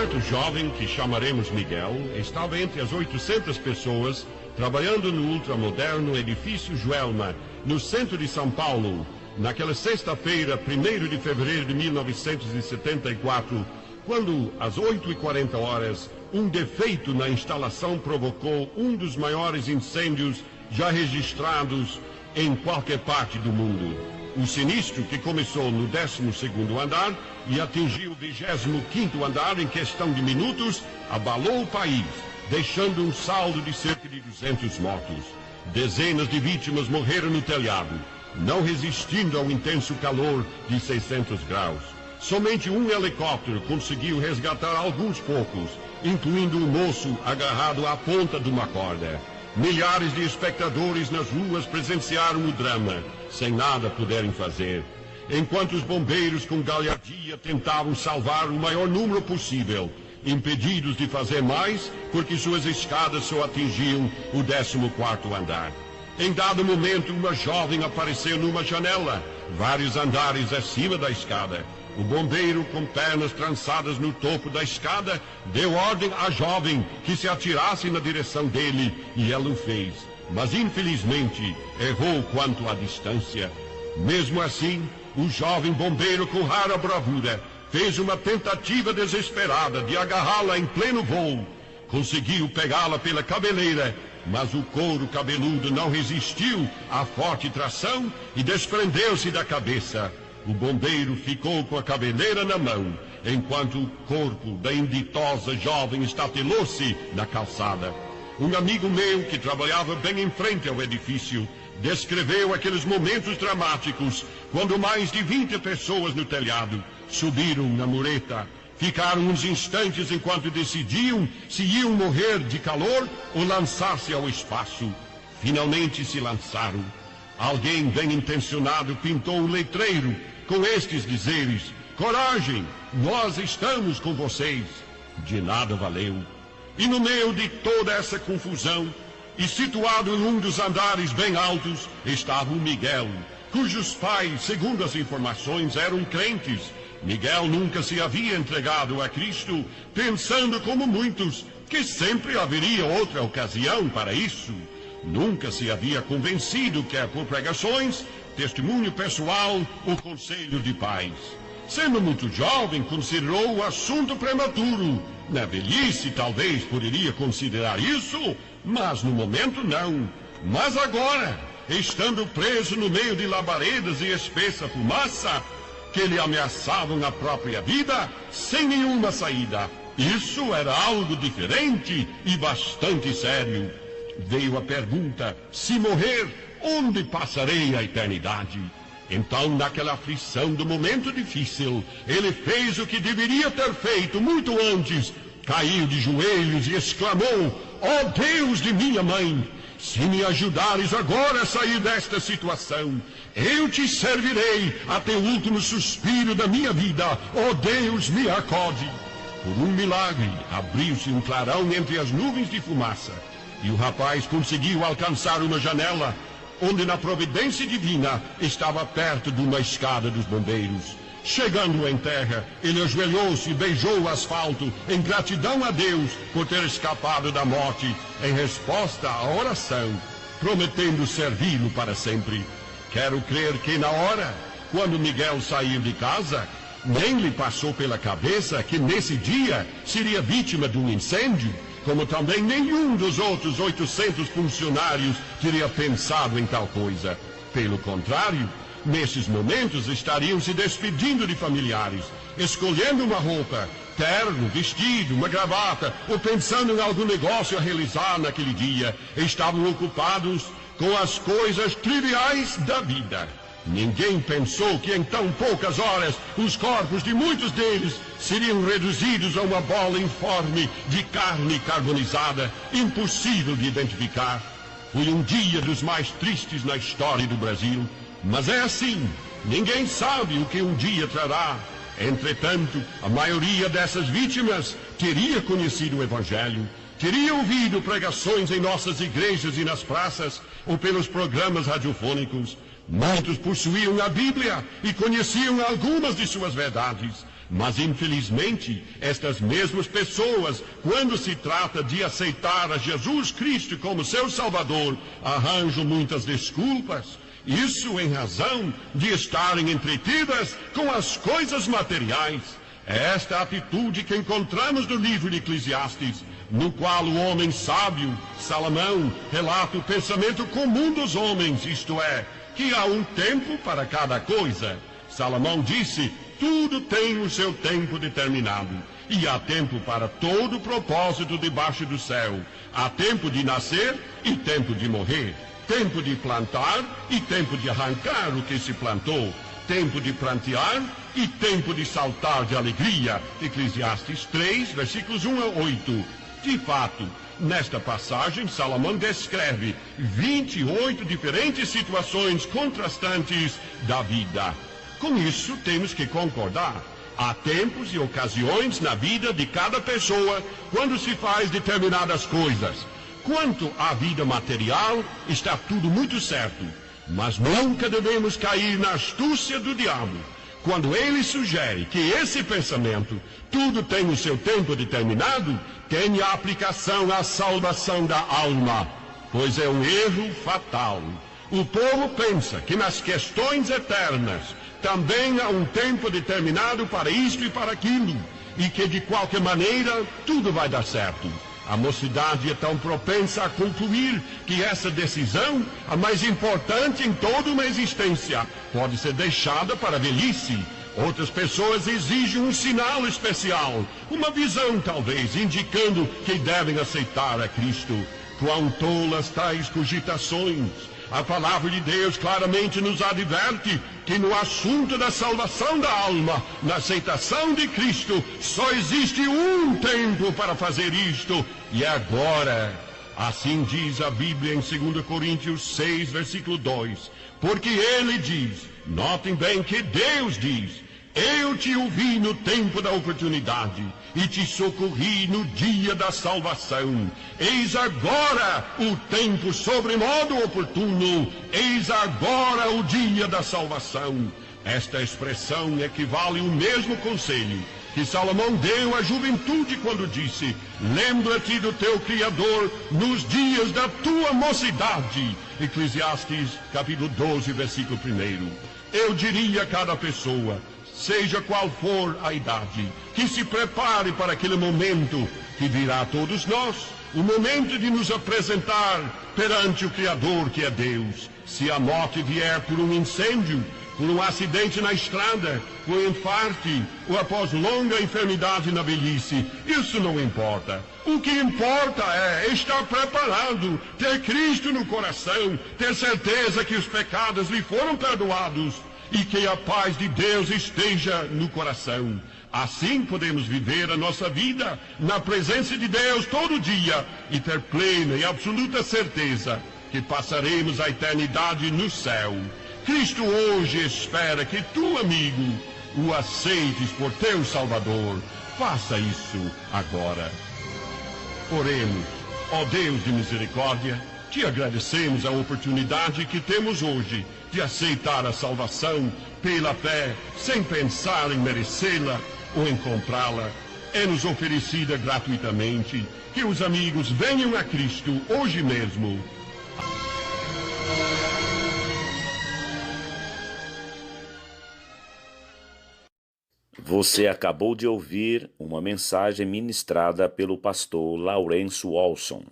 certo jovem, que chamaremos Miguel, estava entre as 800 pessoas trabalhando no ultramoderno edifício Joelma, no centro de São Paulo, naquela sexta-feira, 1º de fevereiro de 1974, quando, às 8h40, um defeito na instalação provocou um dos maiores incêndios já registrados em qualquer parte do mundo. O sinistro, que começou no 12º andar e atingiu o 25º andar em questão de minutos, abalou o país, deixando um saldo de cerca de 200 mortos. Dezenas de vítimas morreram no telhado, não resistindo ao intenso calor de 600 graus. Somente um helicóptero conseguiu resgatar alguns poucos, incluindo um moço agarrado à ponta de uma corda. Milhares de espectadores nas ruas presenciaram o drama, sem nada puderem fazer, enquanto os bombeiros com galhardia tentavam salvar o maior número possível, impedidos de fazer mais porque suas escadas só atingiam o 14º andar. Em dado momento, uma jovem apareceu numa janela, vários andares acima da escada. O bombeiro, com pernas trançadas no topo da escada, deu ordem à jovem que se atirasse na direção dele, e ela o fez. Mas, infelizmente, errou quanto à distância. Mesmo assim, o jovem bombeiro, com rara bravura, fez uma tentativa desesperada de agarrá-la em pleno voo. Conseguiu pegá-la pela cabeleira, mas o couro cabeludo não resistiu à forte tração e desprendeu-se da cabeça. O bombeiro ficou com a cabeleira na mão, enquanto o corpo da inditosa jovem estatelou-se na calçada. Um amigo meu, que trabalhava bem em frente ao edifício, descreveu aqueles momentos dramáticos, quando mais de 20 pessoas no telhado subiram na mureta. Ficaram uns instantes enquanto decidiam se iam morrer de calor ou lançar-se ao espaço. Finalmente se lançaram. Alguém bem intencionado pintou um letreiro com estes dizeres: coragem, nós estamos com vocês. De nada valeu. E no meio de toda essa confusão, e situado em um dos andares bem altos, estava o Miguel, cujos pais, segundo as informações, eram crentes. Miguel nunca se havia entregado a Cristo, pensando como muitos, que sempre haveria outra ocasião para isso. Nunca se havia convencido, quer por pregações, testemunho pessoal ou conselho de pais. Sendo muito jovem, considerou o assunto prematuro. Na velhice, talvez poderia considerar isso, mas no momento não. Mas agora, estando preso no meio de labaredas e espessa fumaça, que lhe ameaçavam a própria vida, sem nenhuma saída, isso era algo diferente e bastante sério. Veio a pergunta: se morrer, onde passarei a eternidade? Então, naquela aflição do momento difícil, ele fez o que deveria ter feito muito antes. Caiu de joelhos e exclamou: ó Deus de minha mãe, se me ajudares agora a sair desta situação, eu te servirei até o último suspiro da minha vida. Ó Deus, me acode. Por um milagre, abriu-se um clarão entre as nuvens de fumaça, e o rapaz conseguiu alcançar uma janela, onde na providência divina estava perto de uma escada dos bombeiros. Chegando em terra, ele ajoelhou-se e beijou o asfalto em gratidão a Deus por ter escapado da morte, em resposta à oração, prometendo servi-lo para sempre. Quero crer que na hora, quando Miguel saiu de casa, nem lhe passou pela cabeça que nesse dia seria vítima de um incêndio, como também nenhum dos outros 800 funcionários teria pensado em tal coisa. Pelo contrário, nesses momentos estariam se despedindo de familiares, escolhendo uma roupa, terno, vestido, uma gravata, ou pensando em algum negócio a realizar naquele dia. Estavam ocupados com as coisas triviais da vida. Ninguém pensou que em tão poucas horas os corpos de muitos deles seriam reduzidos a uma bola informe de carne carbonizada, impossível de identificar. Foi um dia dos mais tristes na história do Brasil. Mas é assim, ninguém sabe o que um dia trará. Entretanto, a maioria dessas vítimas teria conhecido o Evangelho, teria ouvido pregações em nossas igrejas e nas praças, ou pelos programas radiofônicos. Muitos possuíam a Bíblia e conheciam algumas de suas verdades, Mas, infelizmente, estas mesmas pessoas, quando se trata de aceitar a Jesus Cristo como seu Salvador, arranjam muitas desculpas. Isso em razão de estarem entretidas com as coisas materiais. É esta atitude que encontramos no livro de Eclesiastes, no qual o homem sábio, Salomão, relata o pensamento comum dos homens, isto é, que há um tempo para cada coisa. Salomão disse: tudo tem o seu tempo determinado, e há tempo para todo propósito debaixo do céu. Há tempo de nascer e tempo de morrer, tempo de plantar e tempo de arrancar o que se plantou, tempo de plantear e tempo de saltar de alegria. Eclesiastes 3, versículos 1 a 8. De fato, nesta passagem, Salomão descreve 28 diferentes situações contrastantes da vida. Com isso, temos que concordar. Há tempos e ocasiões na vida de cada pessoa quando se faz determinadas coisas. Quanto à vida material, está tudo muito certo. Mas nunca devemos cair na astúcia do diabo, quando ele sugere que esse pensamento, tudo tem o seu tempo determinado, tenha aplicação à salvação da alma, pois é um erro fatal. O povo pensa que nas questões eternas também há um tempo determinado para isto e para aquilo, e que de qualquer maneira tudo vai dar certo. A mocidade é tão propensa a concluir que essa decisão, a mais importante em toda uma existência, pode ser deixada para a velhice. Outras pessoas exigem um sinal especial, uma visão talvez, indicando que devem aceitar a Cristo. Quão tolas tais cogitações! A palavra de Deus claramente nos adverte que no assunto da salvação da alma, na aceitação de Cristo, só existe um tempo para fazer isto, e é agora. Assim diz a Bíblia em 2 Coríntios 6, versículo 2. Porque ele diz, notem bem que Deus diz: eu te ouvi no tempo da oportunidade e te socorri no dia da salvação. Eis agora o tempo sobremodo oportuno, eis agora o dia da salvação. Esta expressão equivale ao mesmo conselho que Salomão deu à juventude quando disse: lembra-te do teu Criador nos dias da tua mocidade. Eclesiastes capítulo 12, versículo 1. Eu diria a cada pessoa, seja qual for a idade, que se prepare para aquele momento que virá a todos nós, o momento de nos apresentar perante o Criador que é Deus. Se a morte vier por um incêndio, por um acidente na estrada, por um infarto, ou após longa enfermidade na velhice, isso não importa. O que importa é estar preparado, ter Cristo no coração, ter certeza que os pecados lhe foram perdoados e que a paz de Deus esteja no coração. Assim podemos viver a nossa vida na presença de Deus todo dia e ter plena e absoluta certeza que passaremos a eternidade no céu. Cristo hoje espera que tu, amigo, o aceites por teu Salvador. Faça isso agora. Oremos. Ó Deus de misericórdia, te agradecemos a oportunidade que temos hoje de aceitar a salvação pela fé, sem pensar em merecê-la ou em comprá-la. É-nos oferecida gratuitamente. Que os amigos venham a Cristo hoje mesmo. Você acabou de ouvir uma mensagem ministrada pelo pastor Laurence Walson.